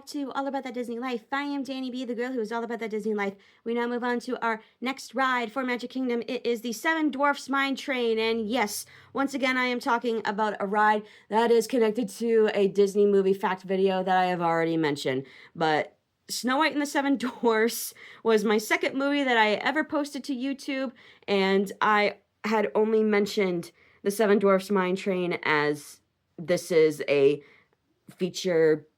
back to All About That Disney Life. I am Danny B, the girl who is all about that Disney life. We now move on to our next ride for Magic Kingdom. It is the Seven Dwarfs Mine Train. And yes, once again, I am talking about a ride that is connected to a Disney movie fact video that I have already mentioned. But Snow White and the Seven Dwarfs was my second movie that I ever posted to YouTube. And I had only mentioned the Seven Dwarfs Mine Train as this is a feature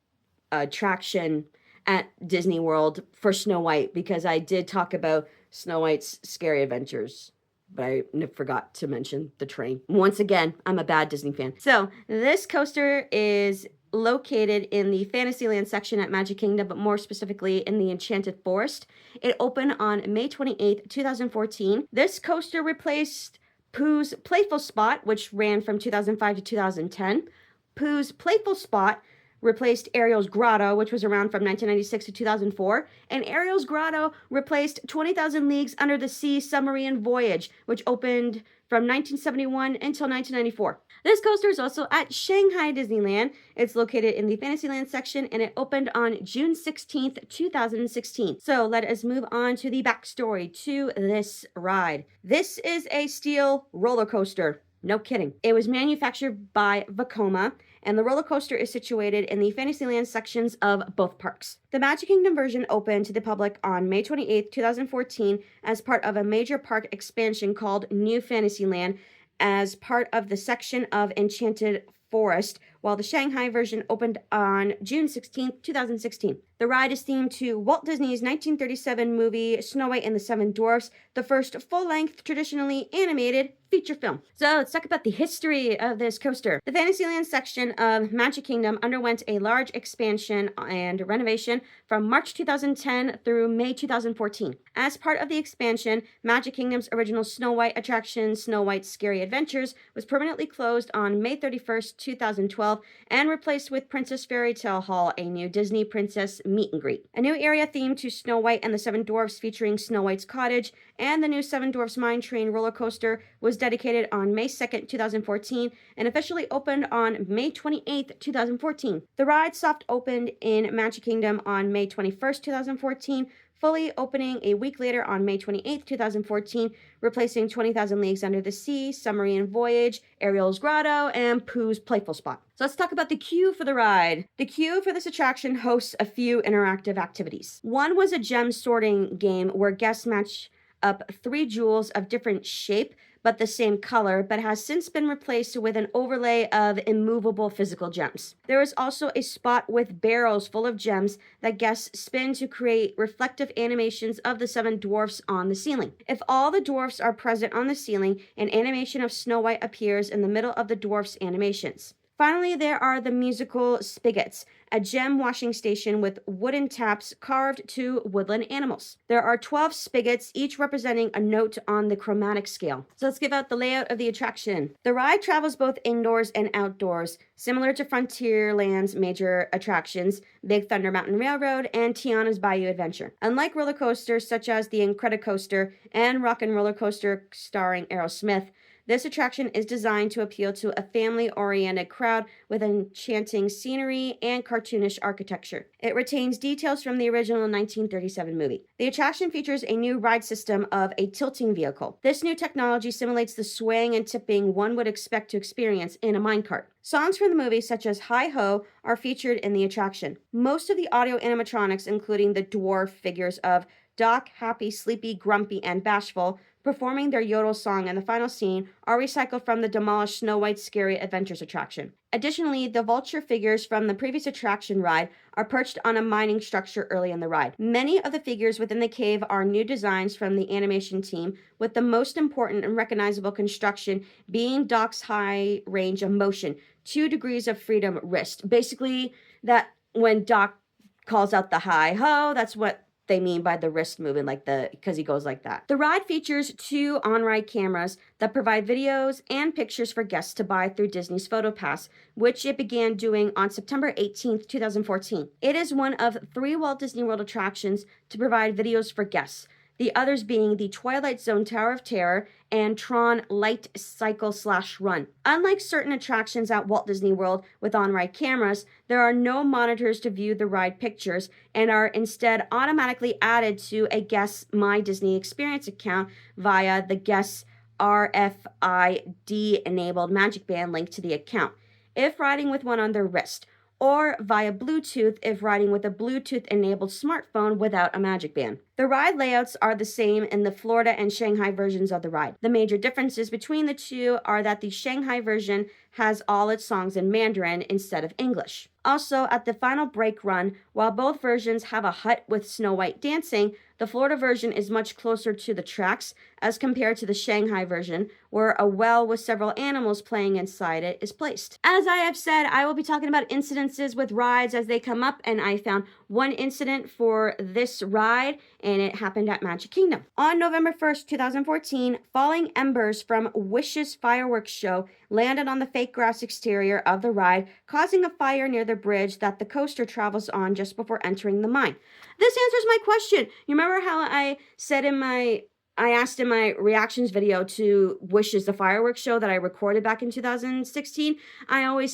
attraction at Disney World for Snow White, because I did talk about Snow White's scary adventures, but I forgot to mention the train. Once again, I'm a bad Disney fan. So this coaster is located in the Fantasyland section at Magic Kingdom, but more specifically in the Enchanted Forest. It opened on May 28th, 2014. This coaster replaced Pooh's Playful Spot, which ran from 2005 to 2010. Pooh's Playful Spot replaced Ariel's Grotto, which was around from 1996 to 2004, and Ariel's Grotto replaced 20,000 Leagues Under the Sea Submarine Voyage, which opened from 1971 until 1994. This coaster is also at Shanghai Disneyland. It's located in the Fantasyland section, and it opened on June 16th, 2016. So let us move on to the backstory to this ride. This is a steel roller coaster. No kidding. It was manufactured by Vekoma, and the roller coaster is situated in the Fantasyland sections of both parks. The Magic Kingdom version opened to the public on May 28, 2014 as part of a major park expansion called New Fantasyland as part of the section of Enchanted Forest, while the Shanghai version opened on June 16, 2016. The ride is themed to Walt Disney's 1937 movie Snow White and the Seven Dwarfs, the first full-length, traditionally animated feature film. So let's talk about the history of this coaster. The Fantasyland section of Magic Kingdom underwent a large expansion and renovation from March 2010 through May 2014. As part of the expansion, Magic Kingdom's original Snow White attraction, Snow White's Scary Adventures, was permanently closed on May 31st, 2012, and replaced with Princess Fairy Tale Hall, a new Disney princess meet and greet. A new area themed to Snow White and the Seven Dwarfs featuring Snow White's Cottage and the new Seven Dwarfs Mine Train roller coaster was dedicated on May 2nd, 2014 and officially opened on May 28th, 2014. The ride soft opened in Magic Kingdom on May 21st, 2014, fully opening a week later on May 28, 2014, replacing 20,000 Leagues Under the Sea, Submarine Voyage, Ariel's Grotto, and Pooh's Playful Spot. So let's talk about the queue for the ride. The queue for this attraction hosts a few interactive activities. One was a gem sorting game where guests match up 3 jewels of different shape but the same color, but has since been replaced with an overlay of immovable physical gems. There is also a spot with barrels full of gems that guests spin to create reflective animations of the 7 dwarfs on the ceiling. If all the dwarfs are present on the ceiling, an animation of Snow White appears in the middle of the dwarfs' animations. Finally, there are the musical spigots, a gem washing station with wooden taps carved to woodland animals. There are 12 spigots, each representing a note on the chromatic scale. So let's give out the layout of the attraction. The ride travels both indoors and outdoors, similar to Frontierland's major attractions, Big Thunder Mountain Railroad and Tiana's Bayou Adventure. Unlike roller coasters such as the Incredicoaster and Rock and Roller Coaster starring Aerosmith, this attraction is designed to appeal to a family-oriented crowd with enchanting scenery and cartoonish architecture. It retains details from the original 1937 movie. The attraction features a new ride system of a tilting vehicle. This new technology simulates the swaying and tipping one would expect to experience in a minecart. Songs from the movie, such as Hi Ho, are featured in the attraction. Most of the audio animatronics, including the dwarf figures of Doc, Happy, Sleepy, Grumpy, and Bashful, performing their yodel song in the final scene, are recycled from the demolished Snow White's Scary Adventures attraction. Additionally, the vulture figures from the previous attraction ride are perched on a mining structure early in the ride. Many of the figures within the cave are new designs from the animation team, with the most important and recognizable construction being Doc's high range of motion, 2 degrees of freedom wrist. Basically, that when Doc calls out the hi ho, that's what they mean by the wrist movement, because he goes like that. The ride features 2 on-ride cameras that provide videos and pictures for guests to buy through Disney's PhotoPass, which it began doing on September 18th, 2014. It is one of 3 Walt Disney World attractions to provide videos for guests. the others being the Twilight Zone Tower of Terror and Tron Light Cycle / Run. Unlike certain attractions at Walt Disney World with on-ride cameras, there are no monitors to view the ride pictures and are instead automatically added to a guest's My Disney Experience account via the guest's RFID-enabled Magic Band linked to the account, if riding with one on their wrist, or via Bluetooth if riding with a Bluetooth-enabled smartphone without a Magic Band. The ride layouts are the same in the Florida and Shanghai versions of the ride. The major differences between the two are that the Shanghai version has all its songs in Mandarin instead of English. Also, at the final brake run, while both versions have a hut with Snow White dancing, the Florida version is much closer to the tracks as compared to the Shanghai version, where a well with several animals playing inside it is placed. As I have said, I will be talking about incidences with rides as they come up, and I found one incident for this ride, and it happened at Magic Kingdom. On November 1st, 2014, falling embers from Wish's fireworks show landed on the fake grass exterior of the ride, causing a fire near the bridge that the coaster travels on just before entering the mine. This answers my question. You remember how I said I asked in my reactions video to Wish's the fireworks show that I recorded back in 2016? I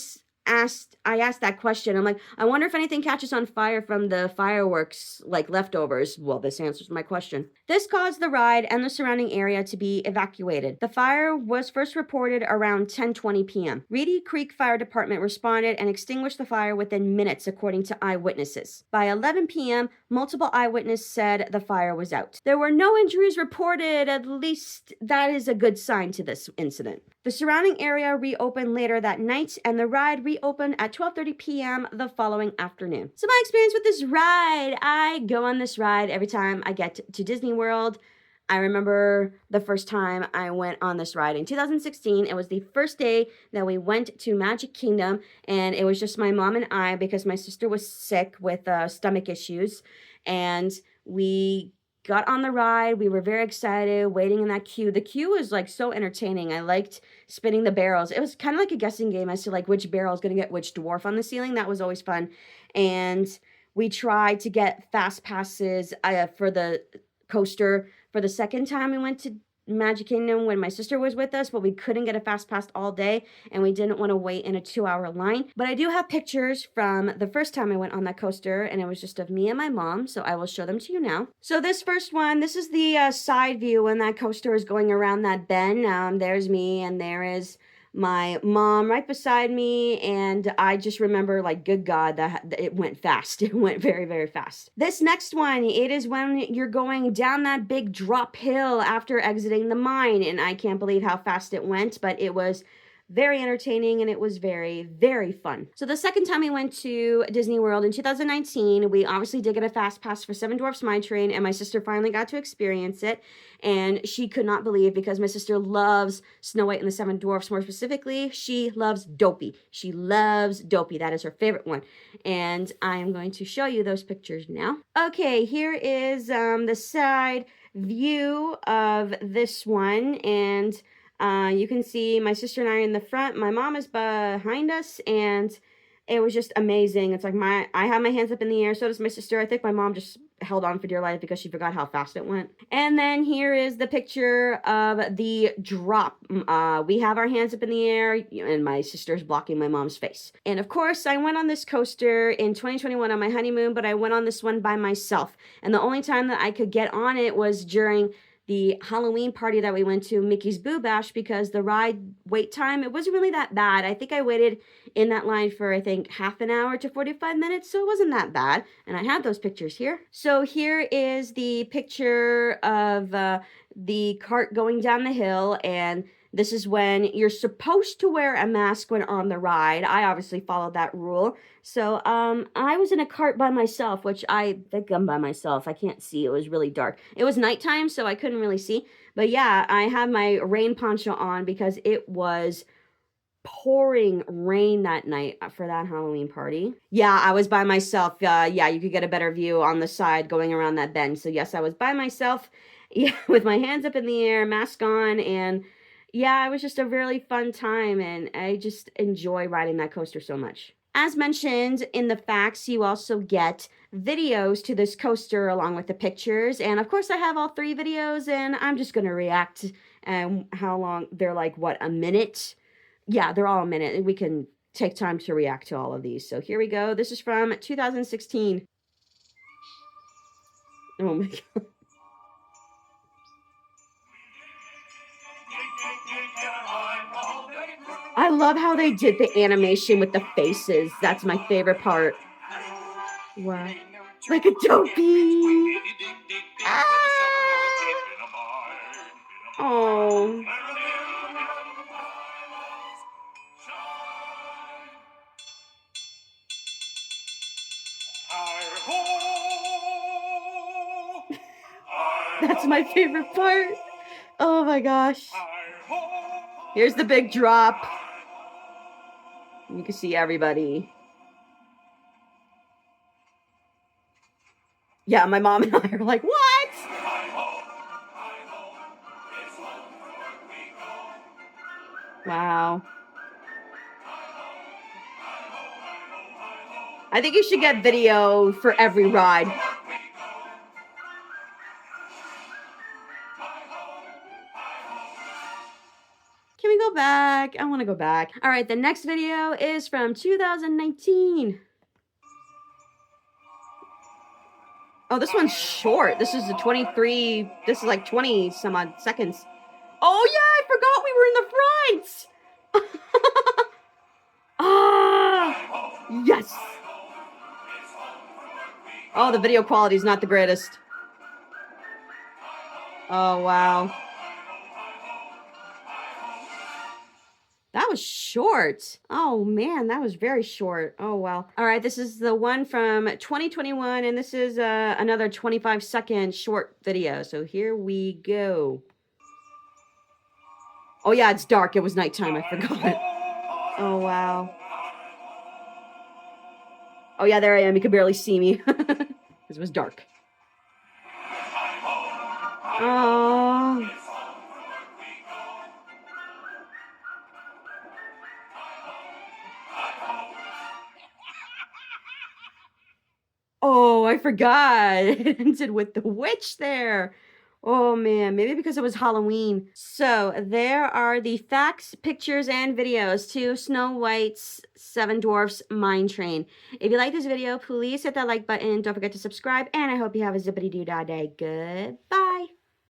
asked that question. I'm like, I wonder if anything catches on fire from the fireworks, like leftovers. Well, this answers my question. This caused the ride and the surrounding area to be evacuated. The fire was first reported around 10:20 p.m. Reedy Creek Fire Department responded and extinguished the fire within minutes, according to eyewitnesses. By 11 p.m., multiple eyewitnesses said the fire was out. There were no injuries reported. At least that is a good sign to this incident. The surrounding area reopened later that night, and the ride reopened at 12:30 p.m. the following afternoon. So my experience with this ride, I go on this ride every time I get to Disney World. I remember the first time I went on this ride in 2016. It was the first day that we went to Magic Kingdom, and it was just my mom and I because my sister was sick with stomach issues, and we got on the ride. We were very excited, waiting in that queue. The queue was like so entertaining. I liked spinning the barrels. It was kind of like a guessing game as to like which barrel is going to get which dwarf on the ceiling. That was always fun. And we tried to get fast passes for the coaster for the second time we went to Magic Kingdom when my sister was with us, but we couldn't get a fast pass all day, and we didn't want to wait in a 2-hour line. But I do have pictures from the first time I went on that coaster, and it was just of me and my mom, so I will show them to you now. So this first one, this is the side view when that coaster is going around that bend. There's me, and there is my mom right beside me, and I just remember, like, good God, that it went fast. It went very, very fast. This next one, it is when you're going down that big drop hill after exiting the mine, and I can't believe how fast it went, but it was very entertaining, and it was very, very fun. So the second time we went to Disney World in 2019, we obviously did get a fast pass for Seven Dwarfs Mine Train, and my sister finally got to experience it, and she could not believe, because my sister loves Snow White and the Seven Dwarfs. More specifically, she loves Dopey. She loves Dopey. That is her favorite one, and I am going to show you those pictures now. Okay, here is the side view of this one, and you can see my sister and I in the front. My mom is behind us, and it was just amazing. It's like I have my hands up in the air, so does my sister. I think my mom just held on for dear life because she forgot how fast it went. And then here is the picture of the drop. We have our hands up in the air, and my sister's blocking my mom's face. And of course, I went on this coaster in 2021 on my honeymoon, but I went on this one by myself. And the only time that I could get on it was during the Halloween party that we went to, Mickey's Boo Bash, because the ride wait time, it wasn't really that bad. I think I waited in that line for, I think, half an hour to 45 minutes, so it wasn't that bad. And I have those pictures here. So here is the picture of the cart going down the hill, and this is when you're supposed to wear a mask when on the ride. I obviously followed that rule. So I was in a cart by myself, which I think I'm by myself. I can't see. It was really dark. It was nighttime, so I couldn't really see. But yeah, I have my rain poncho on because it was pouring rain that night for that Halloween party. Yeah, I was by myself. Yeah, you could get a better view on the side going around that bend. So yes, I was by myself, yeah, with my hands up in the air, mask on, and yeah, it was just a really fun time, and I just enjoy riding that coaster so much. As mentioned in the facts, you also get videos to this coaster along with the pictures. And of course, I have all 3 videos, and I'm just going to react. And how long? They're like, what, a minute? Yeah, they're all a minute. And we can take time to react to all of these. So here we go. This is from 2016. Oh my God. I love how they did the animation with the faces. That's my favorite part. Wow. Like a dopey. Ah! Oh. That's my favorite part. Oh my gosh. Here's the big drop. You can see everybody. Yeah, my mom and I are like, what? Wow. I think you should get video for every ride. Can we go back? I want to go back. All right, the next video is from 2019. Oh, this one's short. This is a 23, this is like 20 some odd seconds. Oh yeah, I forgot we were in the front. Ah, yes. Oh, the video quality is not the greatest. Oh, wow. That was short. Oh, man, that was very short. Oh, well. All right, this is the one from 2021, and this is another 25-second short video. So here we go. Oh, yeah, it's dark. It was nighttime. I forgot. Oh, wow. Oh, yeah, there I am. You could barely see me because it was dark. Oh. Oh, I forgot. It ended with the witch there. Oh man, maybe because it was Halloween. So there are the facts, pictures, and videos to Snow White's Seven Dwarfs Mine Train. If you like this video, please hit that like button. Don't forget to subscribe, and I hope you have a zippity-doo-dah day. Goodbye.